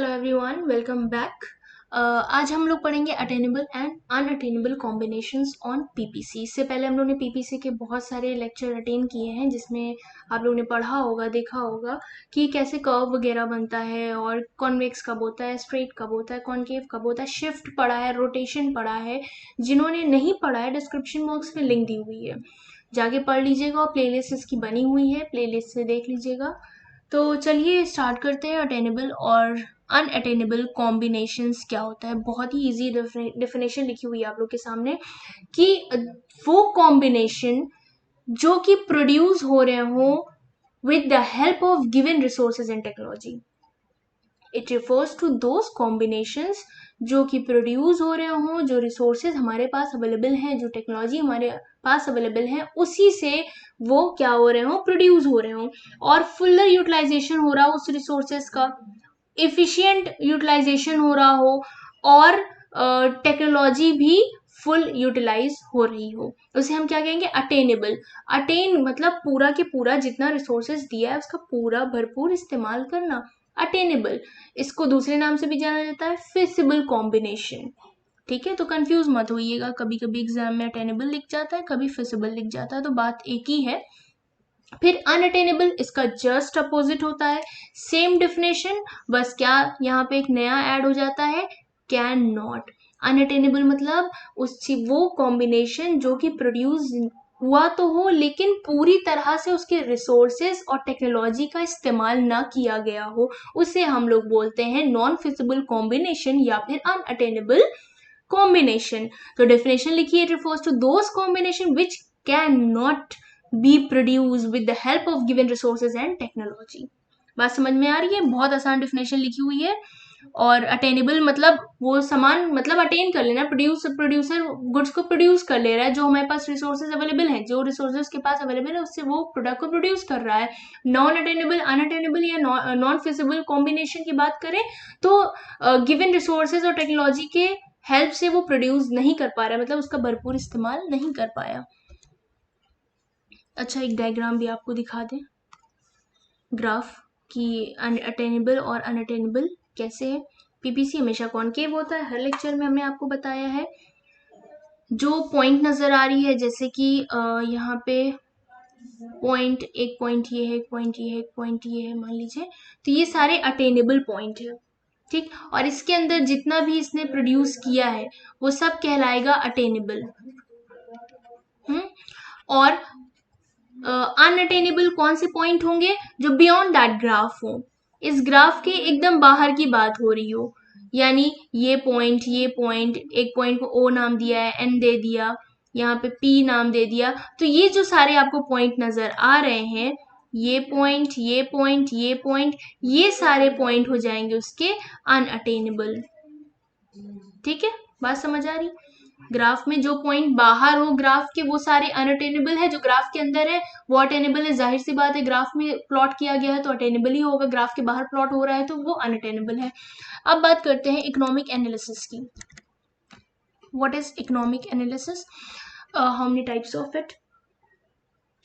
Hello everyone, welcome back. आज हम लोग पढ़ेंगे attainable and unattainable combinations on PPC. इससे पहले हम लोग ने पीपीसी के बहुत सारे लेक्चर अटेंड किए हैं, जिसमें आप लोगों ने पढ़ा होगा, देखा होगा कि कैसे कर्व वगैरह बनता है और कॉन्वेक्स कब होता है, स्ट्रेट कब होता है, कॉन्केव कब होता है, शिफ्ट पढ़ा है, रोटेशन पढ़ा है। जिन्होंने नहीं पढ़ा है, डिस्क्रिप्शन बॉक्स में लिंक दी हुई है, जाके पढ़ लीजिएगा और प्लेलिस्ट इसकी बनी हुई है, प्लेलिस्ट से देख लीजिएगा। तो चलिए स्टार्ट करते हैं। अटेनेबल और अनअटेनेबल कॉम्बिनेशंस क्या होता है। बहुत ही इजी डेफिनेशन लिखी हुई है आप लोग के सामने कि वो कॉम्बिनेशन जो कि प्रोड्यूस हो रहे हो with the help of given resources and technology. It refers to those combinations जो कि प्रोड्यूस हो रहे हों, जो रिसोर्सेज हमारे पास अवेलेबल हैं, जो टेक्नोलॉजी हमारे पास अवेलेबल है, उसी से वो क्या हो रहे हों, प्रोड्यूस हो रहे हों और फुल्लर यूटिलाइजेशन हो रहा हो उस रिसोर्सेज का, एफिशिएंट यूटिलाइजेशन हो रहा हो और टेक्नोलॉजी भी फुल यूटिलाइज हो रही हो, उसे हम क्या कहेंगे, अटेनेबल। अटेन मतलब पूरा के पूरा जितना रिसोर्सेज दिया है उसका पूरा भरपूर इस्तेमाल करना, अटेनेबल। इसको दूसरे नाम से भी जाना जाता है फिजिबल कॉम्बिनेशन। ठीक है, तो कंफ्यूज मत होइएगा, कभी कभी एग्जाम में अटेनेबल लिख जाता है, कभी फिजिबल लिख जाता है, तो बात एक ही है। फिर अनअटेनेबल, इसका जस्ट अपोजिट होता है, सेम डेफिनेशन, बस क्या यहाँ पे एक नया ऐड हो जाता है, कैन नॉट। अनअटेनेबल मतलब वो कॉम्बिनेशन जो कि प्रोड्यूस हुआ तो हो लेकिन पूरी तरह से उसके रिसोर्सेज और टेक्नोलॉजी का इस्तेमाल ना किया गया हो, उसे हम लोग बोलते हैं नॉन फिजिबल कॉम्बिनेशन या फिर अनअटेनेबल कॉम्बिनेशन। तो डेफिनेशन लिखिए, it refers to those combination which can not be produce with the help of given resources and technology. बात समझ में आ रही है? बहुत आसान डेफिनेशन लिखी हुई है। और अटेनेबल मतलब वो सामान, मतलब अटेन कर लेना, प्रोड्यूसर गुड्स को प्रोड्यूस कर ले रहा है, जो हमारे पास रिसोर्सेज अवेलेबल है, जो रिसोर्सेज के पास अवेलेबल है उससे वो प्रोडक्ट को प्रोड्यूस कर रहा है। नॉन अटेनेबल, अनअटेनेबल या नॉन फिजिबल कॉम्बिनेशन की बात करें तो गिवन रिसोर्सेज और टेक्नोलॉजी के हेल्प से वो प्रोड्यूस नहीं कर पा रहा है, मतलब उसका भरपूर इस्तेमाल नहीं कर पाया। अच्छा, एक डायग्राम भी आपको दिखा दें, ग्राफ कि अटेनेबल और अनअटेनेबल कैसे है। पीपीसी हमेशा कॉनकेव होता है, हर लेक्चर में हमने आपको बताया है। जो पॉइंट नजर आ रही है, जैसे कि यहाँ पे पॉइंट, एक पॉइंट ये है, एक पॉइंट ये है, एक पॉइंट ये है, मान लीजिए, तो ये सारे अटेनेबल पॉइंट है। ठीक, और इसके अंदर जितना भी इसने प्रोड्यूस किया है वो सब कहलाएगा अटेनेबल। और अनअटेनेबल कौन से पॉइंट होंगे, जो बियॉन्ड दैट ग्राफ हो, इस ग्राफ के एकदम बाहर की बात हो रही हो, यानी ये पॉइंट, ये पॉइंट, एक पॉइंट को ओ नाम दिया है, एन दे दिया, यहाँ पे पी नाम दे दिया, तो ये जो सारे आपको पॉइंट नजर आ रहे हैं, ये पॉइंट, ये पॉइंट, ये पॉइंट, ये सारे पॉइंट हो जाएंगे उसके अनअटेनेबल। ठीक है, बात समझ आ रही? ग्राफ में जो पॉइंट बाहर हो ग्राफ के वो सारे अनअटेनेबल है, जो ग्राफ के अंदर है वो अटेनेबल है। जाहिर सी बात है, ग्राफ में प्लॉट किया गया है तो अटेनेबल ही होगा, ग्राफ के बाहर प्लॉट हो रहा है तो वो अनअटेनेबल है। अब बात करते हैं इकोनॉमिक एनालिसिस की। What is economic analysis? How many types of it?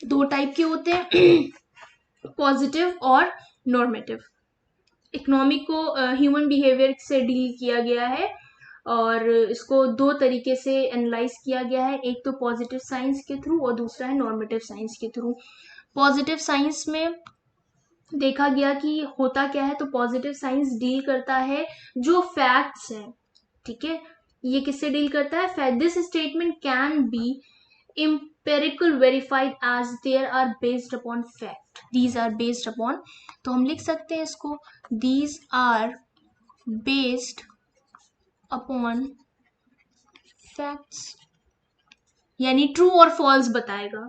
दो टाइप के होते हैं, पॉजिटिव और नॉर्मेटिव। इकोनॉमिक को ह्यूमन बिहेवियर से डील किया गया है और इसको दो तरीके से एनालाइज किया गया है, एक तो पॉजिटिव साइंस के थ्रू और दूसरा है नॉर्मेटिव साइंस के थ्रू। पॉजिटिव साइंस में देखा गया कि होता क्या है, तो पॉजिटिव साइंस डील करता है जो फैक्ट्स हैं। ठीक है, ये किससे डील करता है? This statement can be empirical verified as there are based upon fact, these are based upon, तो हम लिख सकते हैं इसको, these are based upon facts, यानी ट्रू और फॉल्स बताएगा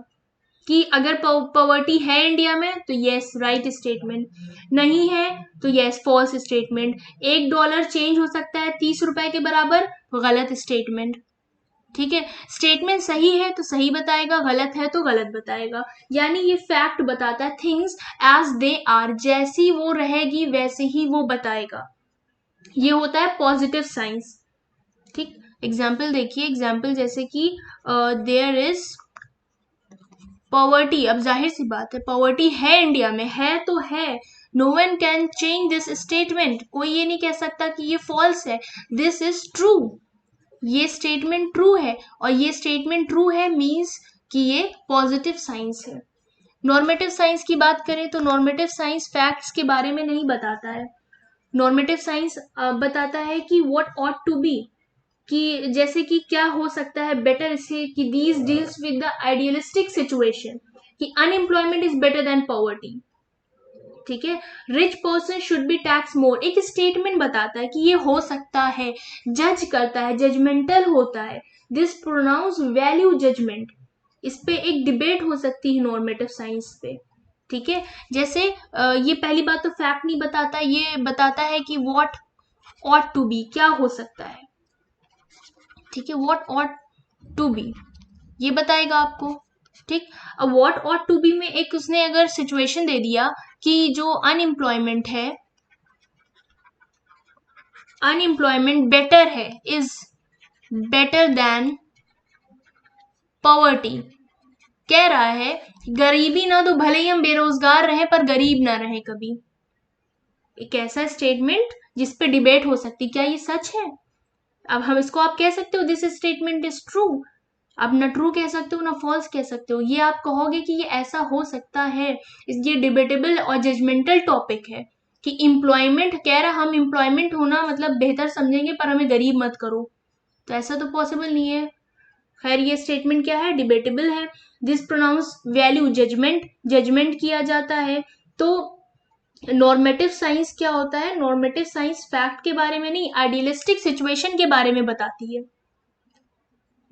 कि अगर पॉवर्टी है इंडिया में तो यस राइट स्टेटमेंट, नहीं है तो यस फॉल्स स्टेटमेंट। $1 चेंज हो सकता है 30 रुपए के बराबर, गलत स्टेटमेंट। ठीक है, स्टेटमेंट सही है तो सही बताएगा, गलत है तो गलत बताएगा, यानी ये फैक्ट बताता है, थिंग्स एज दे आर, जैसी वो रहेगी वैसे ही वो बताएगा, ये होता है पॉजिटिव साइंस। ठीक, एग्जाम्पल देखिए, एग्जाम्पल जैसे कि देयर इज पॉवर्टी, अब जाहिर सी बात है पॉवर्टी है इंडिया में, है तो है, no one can change this statement, कोई ये नहीं कह सकता कि ये फॉल्स है, दिस इज ट्रू, ये स्टेटमेंट ट्रू है, और ये स्टेटमेंट ट्रू है मीन्स कि ये पॉजिटिव साइंस है। नॉर्मेटिव साइंस की बात करें तो नॉर्मेटिव साइंस फैक्ट्स के बारे में नहीं बताता है। नॉर्मेटिव साइंस बताता है कि व्हाट ऑट टू बी, कि जैसे कि क्या हो सकता है बेटर, इससे कि these deals with the idealistic situation, कि unemployment is better than poverty, ठीक है। Rich person should be tax more, एक स्टेटमेंट बताता है कि ये हो सकता है, जज करता है, जजमेंटल होता है। दिस प्रोनाउंस वैल्यू जजमेंट, इस पे एक डिबेट हो सकती है नॉर्मेटिव साइंस पे, ठीक है। जैसे ये पहली बात तो फैक्ट नहीं बताता, ये बताता है कि व्हाट ऑट टू बी, क्या हो सकता है, ठीक है। व्हाट ऑट टू बी ये बताएगा आपको, ठीक। अब व्हाट ऑट टू बी में एक उसने अगर सिचुएशन दे दिया कि जो अनएम्प्लॉयमेंट है, अनएम्प्लॉयमेंट बेटर है, इज बेटर देन पॉवर्टी, कह रहा है गरीबी ना तो भले ही हम बेरोजगार रहे पर गरीब ना रहे कभी, एक ऐसा स्टेटमेंट जिसपे डिबेट हो सकती, क्या ये सच है। अब हम इसको आप कह सकते हो दिस स्टेटमेंट इज ट्रू, आप ना ट्रू कह सकते हो ना फॉल्स कह सकते हो, ये आप कहोगे कि ये ऐसा हो सकता है, ये डिबेटेबल और जजमेंटल टॉपिक है कि एम्प्लॉयमेंट कह रहा, हम एम्प्लॉयमेंट होना मतलब बेहतर समझेंगे पर हमें गरीब मत करो, तो ऐसा तो पॉसिबल नहीं है। खैर ये स्टेटमेंट क्या है, डिबेटेबल है। This pronounce value judgement, judgement किया जाता है। तो नॉर्मेटिव साइंस क्या होता है, नॉर्मेटिव साइंस फैक्ट के बारे में नहीं, आइडियलिस्टिक सिचुएशन के बारे में बताती है।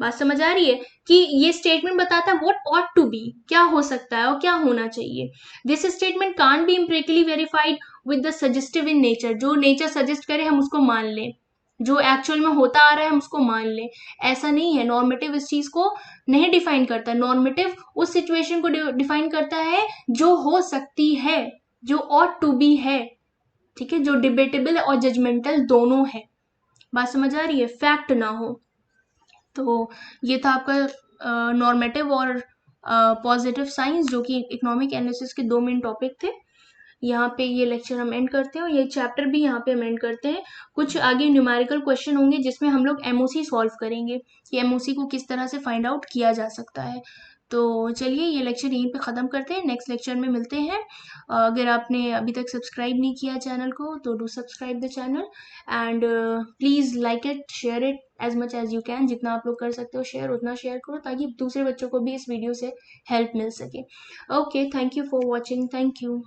बात समझ आ रही है कि ये स्टेटमेंट बताता है व्हाट ऑट टू बी, क्या हो सकता है और क्या होना चाहिए। This statement can't be empirically verified with the suggestive in nature, जो नेचर सजेस्ट करे हम उसको मान लें, जो एक्चुअल में होता आ रहा है हम उसको मान लें, ऐसा नहीं है। नॉर्मेटिव इस चीज को नहीं डिफाइन करता, नॉर्मेटिव उस सिचुएशन को डिफाइन करता है जो हो सकती है, जो ऑट टू बी है, ठीक है, जो डिबेटेबल और जजमेंटल दोनों है। बात समझ आ रही है, फैक्ट ना हो। तो ये था आपका नॉर्मेटिव और पॉजिटिव साइंस, जो कि इकोनॉमिक एनालिसिस के 2 मेन टॉपिक थे। यहाँ पे ये लेक्चर हम एंड करते हैं और ये चैप्टर भी यहाँ पे हम एंड करते हैं। कुछ आगे न्यूमेरिकल क्वेश्चन होंगे जिसमें हम लोग एमओसी सॉल्व करेंगे कि एमओसी को किस तरह से फाइंड आउट किया जा सकता है। तो चलिए ये लेक्चर यहीं पे ख़त्म करते हैं, नेक्स्ट लेक्चर में मिलते हैं। अगर आपने अभी तक सब्सक्राइब नहीं किया चैनल को तो do subscribe the channel and please like it, share it as much as you can, जितना आप लोग कर सकते हो शेयर उतना शेयर करो ताकि दूसरे बच्चों को भी इस वीडियो से हेल्प मिल सके। Okay, thank you for watching, thank you.